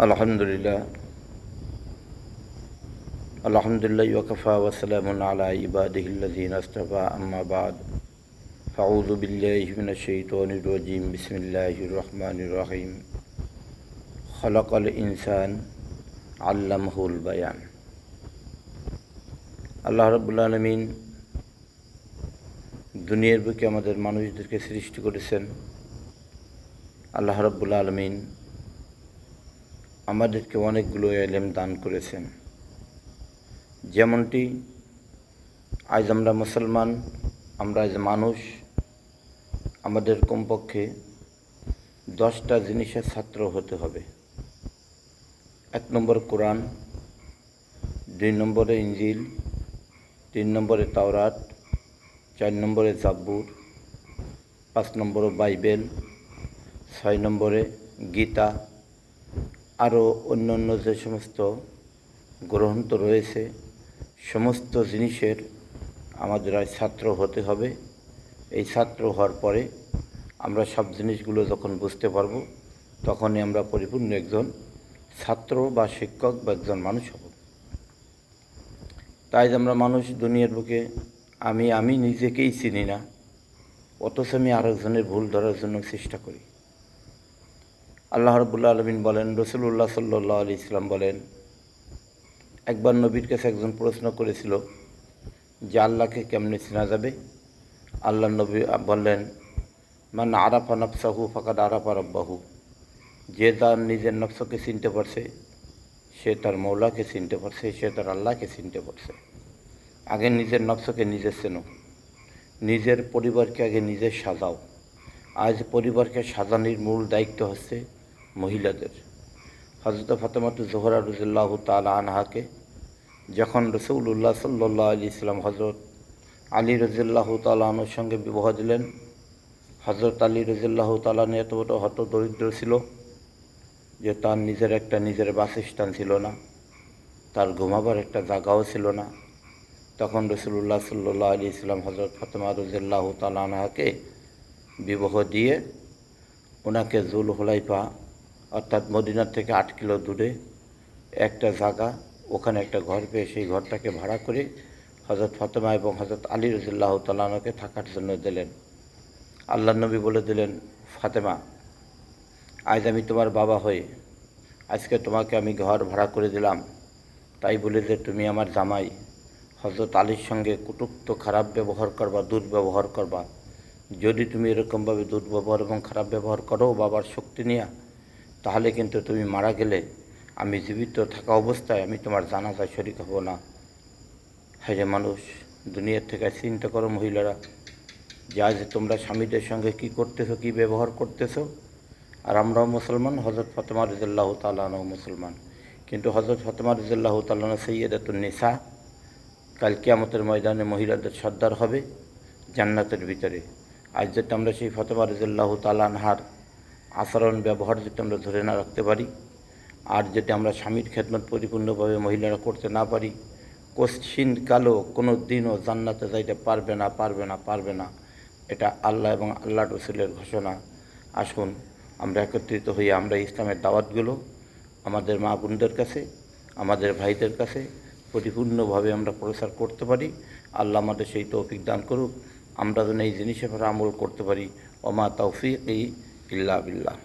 আলহামদুলিল্লাহ আলহামদুলিল্লাহ ওয়াকাফা ওয়াসালামুন আলা ইবাদিহিল্লাযীনা ইসতাফা আম্মা বা'দ ফাউযু বিল্লাহি মিনাশ শাইতানির রাজীম বিসমিল্লাহির রহমানির রহিম খালাকাল ইনসান আল্লামাহুল বায়ান। আল্লাহ রাব্বুল আলামিন দুনিয়ার বুকে আমাদের মানুষদেরকে সৃষ্টি করেছেন। আল্লাহ রাব্বুল আলামিন আমাদেরকে অনেকগুলো ইলম দান করেছেন। যেমনটি আজ আমরা মুসলমান, আমরা আজ মানুষ, আমাদের কমপক্ষে 10টা জিনিসের ছাত্র হতে হবে। 1 নম্বর কোরআন, 2 নম্বরে ইনজিল, 3 নম্বরে তাওরাত, 4 নম্বরে জাবুর, 5 নম্বরে বাইবেল, 6 নম্বরে গীতা, আরও অন্য যে সমস্ত গ্রন্থ রয়েছে সমস্ত জিনিসের আমাদের আজ ছাত্র হতে হবে। এই ছাত্র হওয়ার পরে আমরা সব জিনিসগুলো যখন বুঝতে পারব তখনই আমরা পরিপূর্ণ একজন ছাত্র বা শিক্ষক বা একজন মানুষ হব। তাই আমরা মানুষ দুনিয়ার বুকে আমি নিজেকেই চিনি না, অথচ আমি আরেকজনের ভুল ধরার জন্য চেষ্টা করি। আল্লাহ রাব্বুল আলামিন বলেন, রাসূলুল্লাহ সাল্লাল্লাহু আলাইহি ওয়াসাল্লাম বলেন, একবার নবীর কাছে একজন প্রশ্ন করেছিল যে আল্লাহকে কেমনে চেনা যাবে। আল্লাহ নবী বললেন, মান আরাফা নাফসাহু ফাকাদ আরাফা রাব্বাহু। যে তার নিজের নফসকে চিনতে পারছে সে তার মৌলাকে চিনতে পারছে, সে তার আল্লাহকে চিনতে পারছে। আগে নিজের নফসকে নিজে চেনো, নিজের পরিবারকে আগে নিজে সাজাও। আজ পরিবারকে সাজানোর মূল দায়িত্ব হচ্ছে মহিলাদের। হযরত ফাতেমাতু জোহরা রাদিয়াল্লাহু তাআলা আনহাকে যখন রাসূলুল্লাহ সাল্লাল্লাহু আলাইহি ওয়াসাল্লাম হযরত আলী রাদিয়াল্লাহু তাআলা আনহুর সঙ্গে বিবাহ দিলেন, হযরত আলী রাদিয়াল্লাহু তাআলা এত বড় হত দরিদ্র ছিল যে তার নিজের বাসস্থান ছিল না, তার ঘুমাবার একটা জায়গাও ছিল না। তখন রাসূলুল্লাহ সাল্লাল্লাহু আলাইহি ওয়াসাল্লাম হযরত ফাতেমা রাদিয়াল্লাহু তাআলা আনহাকে বিবাহ দিয়ে ওনাকে জুল হুলাইফা অর্থাৎ মদিনার থেকে 8 কিলো দূরে একটা জায়গা, ওখানে একটা ঘর পেয়ে সেই ঘরটাকে ভাড়া করে হযরত ফাতেমা এবং হযরত আলী রাদিয়াল্লাহু তাআলা আনহুকে থাকার জন্য দিলেন। আল্লাহর নবী বলে দিলেন, ফাতেমা, আজ আমি তোমার বাবা হয়ে আজকে তোমাকে আমি ঘর ভাড়া করে দিলাম, তাই বলে যে তুমি আমার জামাই হযরত আলীর সঙ্গে কটূক্ত খারাপ ব্যবহার করবা, দুর্ব্যবহার করবা। যদি তুমি এরকমভাবে দুর্ব্যবহার এবং খারাপ ব্যবহার করো বাবার শক্তি নিয়ে, তাহলে কিন্তু তুমি মারা গেলে আমি জীবিত থাকা অবস্থায় আমি তোমার জানাজায় শরীক হব না। হ্যাঁ মানুষ, দুনিয়ার থেকে চিন্তা করো মহিলারা, যে আজ তোমরা স্বামীদের সঙ্গে কী করতেছো, কী ব্যবহার করতেছো। আর আমরাও মুসলমান, হযরত ফাতেমা রাদিয়াল্লাহু তাআলা আনহা মুসলমান, কিন্তু হযরত ফাতেমা রাদিয়াল্লাহু তাআলা আনহা সাইয়্যিদাতুন নিসা, কাল কিয়ামতের ময়দানে মহিলাদের সর্দার হবে জান্নাতের ভিতরে। আজ যদি আমরা সেই ফাতেমা রাদিয়াল্লাহু তাআলা আনহার আচরণ ব্যবহার যদি আমরা ধরে না রাখতে পারি, আর যদি আমরা স্বামীর খেদমত পরিপূর্ণভাবে মহিলারা করতে না পারি, কোশ্চিন কালো কোনো দিনও জান্নাতে যাইতে পারবে না। এটা আল্লাহ এবং আল্লাহ রসুলের ঘোষণা। আসুন আমরা একত্রিত হয়ে আমরা ইসলামের দাওয়াতগুলো আমাদের মা বোনদের কাছে, আমাদের ভাইদের কাছে পরিপূর্ণভাবে আমরা প্রচার করতে পারি। আল্লাহ আমাদের সেই তৌফিক দান করুক, আমরা যেন এই জিনিসের উপর আমল করতে পারি। ওমা তাওফিকি ইল্লা বিল্লাহ।